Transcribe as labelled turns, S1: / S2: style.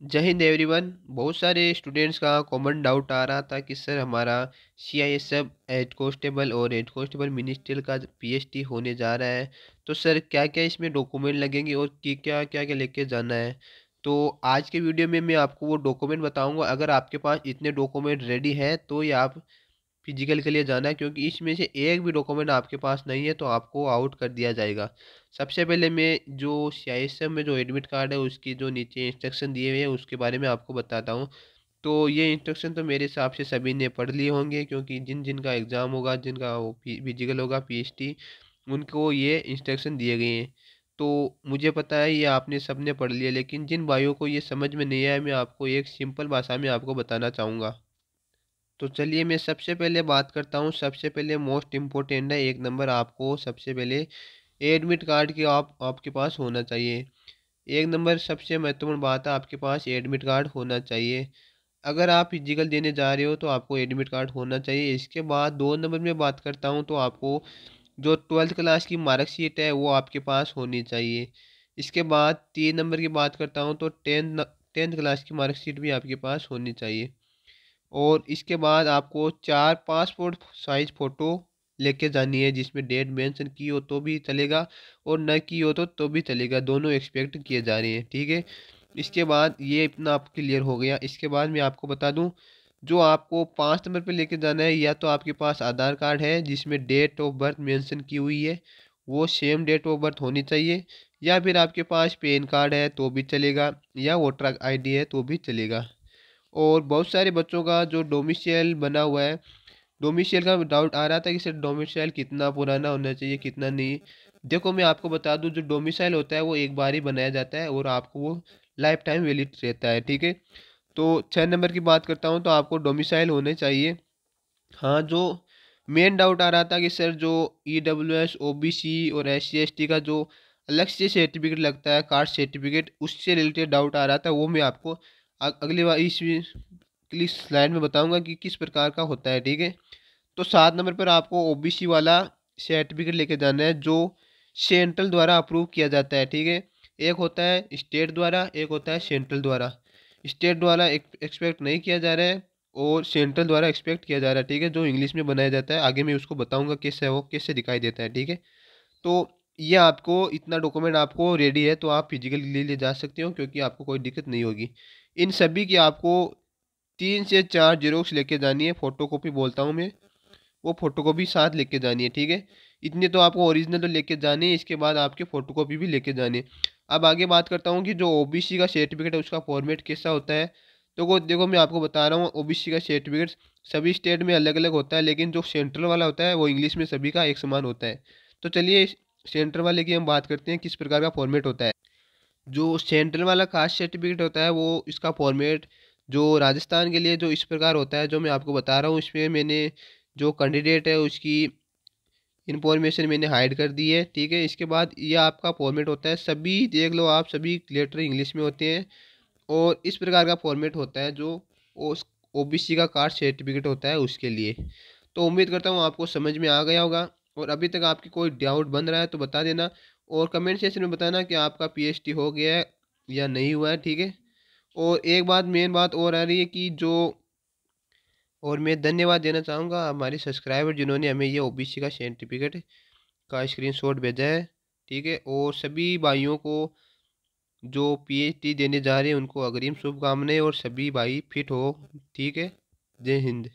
S1: जय हिंद एवरीवन। बहुत सारे स्टूडेंट्स का कॉमन डाउट आ रहा था कि सर हमारा सीआईएसएफ हेड कांस्टेबल और हेड कांस्टेबल मिनिस्ट्रियल का पीएचडी होने जा रहा है। तो सर क्या क्या इसमें डॉक्यूमेंट लगेंगे और कि क्या क्या क्या लेके जाना है। तो आज के वीडियो में मैं आपको वो डॉक्यूमेंट बताऊंगा। अगर आपके पास इतने डॉक्यूमेंट रेडी हैं तो ये आप फिजिकल के लिए जाना है, क्योंकि इसमें से एक भी डॉक्यूमेंट आपके पास नहीं है तो आपको आउट कर दिया जाएगा। सबसे पहले मैं जो सीआईएसएफ में जो एडमिट कार्ड है उसकी जो नीचे इंस्ट्रक्शन दिए हुए हैं उसके बारे में आपको बताता हूँ। तो ये इंस्ट्रक्शन तो मेरे हिसाब से सभी ने पढ़ लिए होंगे, क्योंकि जिन जिन का एग्ज़ाम होगा, जिनका वो फिजिकल होगा पीएचडी, उनको ये इंस्ट्रक्शन दिए गए हैं। तो मुझे पता है ये आपने सबने पढ़ लिया, लेकिन जिन भाइयों को ये समझ में नहीं आया मैं आपको एक सिंपल भाषा में आपको बताना चाहूँगा। तो चलिए मैं सबसे पहले बात करता हूँ। सबसे पहले मोस्ट इम्पोर्टेंट है, एक नंबर आपको सबसे पहले एडमिट कार्ड की आपके पास होना चाहिए। एक नंबर सबसे महत्वपूर्ण बात है, आपके पास एडमिट कार्ड होना चाहिए। अगर आप फिजिकल देने जा रहे हो तो आपको एडमिट कार्ड होना चाहिए। इसके बाद दो नंबर में बात करता हूँ तो आपको जो 12th क्लास की मार्कशीट है वो आपके पास होनी चाहिए। इसके बाद तीन नंबर की बात करता हूँ तो टेंथ क्लास की मार्कशीट भी आपके पास होनी चाहिए। और इसके बाद आपको चार पासपोर्ट साइज फ़ोटो लेके जानी है, जिसमें डेट मेंशन की हो तो भी चलेगा और न की हो तो भी चलेगा, दोनों एक्सपेक्ट किए जा रहे हैं, ठीक है। इसके बाद ये इतना आप क्लियर हो गया। इसके बाद मैं आपको बता दूं, जो आपको 5 नंबर पे लेके जाना है, या तो आपके पास आधार कार्ड है जिसमें डेट ऑफ बर्थ मेंशन की हुई है, वो सेम डेट ऑफ बर्थ होनी चाहिए, या फिर आपके पास पैन कार्ड है तो भी चलेगा, या वोटर आईडी है तो भी चलेगा। और बहुत सारे बच्चों का जो डोमिसाइल बना हुआ है, डोमिसाइल का डाउट आ रहा था कि सर डोमिसाइल कितना पुराना होना चाहिए कितना नहीं। देखो मैं आपको बता दूं, जो डोमिसाइल होता है वो एक बार ही बनाया जाता है और आपको वो लाइफ टाइम वैलिड रहता है, ठीक है। तो 6 नंबर की बात करता हूँ तो आपको डोमिसाइल होने चाहिए। हाँ, जो मेन डाउट आ रहा था कि सर जो ईडब्ल्यूएस ओबीसी और SC ST का जो अलग से सर्टिफिकेट लगता है, कास्ट सर्टिफिकेट, उससे रिलेटेड डाउट आ रहा था, वो मैं आपको अगली बार इस स्लाइड में बताऊंगा कि किस प्रकार का होता है, ठीक है। तो 7 नंबर पर आपको ओबीसी वाला सर्टिफिकेट लेके जाना है, जो सेंट्रल द्वारा अप्रूव किया जाता है, ठीक है। एक होता है स्टेट द्वारा, एक होता है सेंट्रल द्वारा। स्टेट द्वारा एक्सपेक्ट नहीं किया जा रहा है और सेंट्रल द्वारा एक्सपेक्ट किया जा रहा है, ठीक है, जो इंग्लिश में बनाया जाता है। आगे मैं उसको बताऊंगा कैसे वो कैसे दिखाई देता है, ठीक है। तो ये आपको इतना डॉक्यूमेंट आपको रेडी है तो आप फिजिकल ले ले जा सकते हो, क्योंकि आपको कोई दिक्कत नहीं होगी। इन सभी की आपको 3 से 4 जेरोक्स लेके जानी है, फोटोकॉपी बोलता हूँ मैं, वो फोटोकॉपी साथ लेके जानी है, ठीक है। इतने तो आपको ओरिजिनल तो लेके जाने हैं, इसके बाद आपके फोटोकॉपी भी लेके जाने हैं। अब आगे बात करता हूँ कि जो ओबीसी का सर्टिफिकेट है उसका फॉर्मेट कैसा होता है। तो वो देखो मैं आपको बता रहा हूँ, ओबीसी का सर्टिफिकेट सभी स्टेट में अलग अलग होता है, लेकिन जो सेंट्रल वाला होता है वो इंग्लिश में सभी का एक समान होता है। तो चलिए सेंट्रल वाले की हम बात करते हैं किस प्रकार का फॉर्मेट होता है। जो सेंट्रल वाला कास्ट सर्टिफिकेट होता है वो इसका फॉर्मेट जो राजस्थान के लिए जो इस प्रकार होता है, जो मैं आपको बता रहा हूँ, इसमें मैंने जो कैंडिडेट है उसकी इन्फॉर्मेशन मैंने हाइड कर दी है, ठीक है। इसके बाद ये आपका फॉर्मेट होता है, सभी देख लो आप, सभी लेटर इंग्लिश में होते हैं। और इस प्रकार का फॉर्मेट होता है जो उस ओबीसी का कास्ट सर्टिफिकेट होता है उसके लिए। तो उम्मीद करता हूँ आपको समझ में आ गया होगा, और अभी तक आपकी कोई डाउट बन रहा है तो बता देना, और कमेंट सेक्शन में बताना कि आपका पीएचडी हो गया है या नहीं हुआ है, ठीक है। और एक बात मेन बात और आ रही है कि जो, और मैं धन्यवाद देना चाहूँगा हमारे सब्सक्राइबर जिन्होंने हमें ये ओबीसी का सर्टिफिकेट का स्क्रीनशॉट भेजा है, ठीक है। और सभी भाइयों को जो पीएचडी देने जा रहे हैं उनको अग्रिम शुभकामनाएं, और सभी भाई फिट हो, ठीक है। जय हिंद।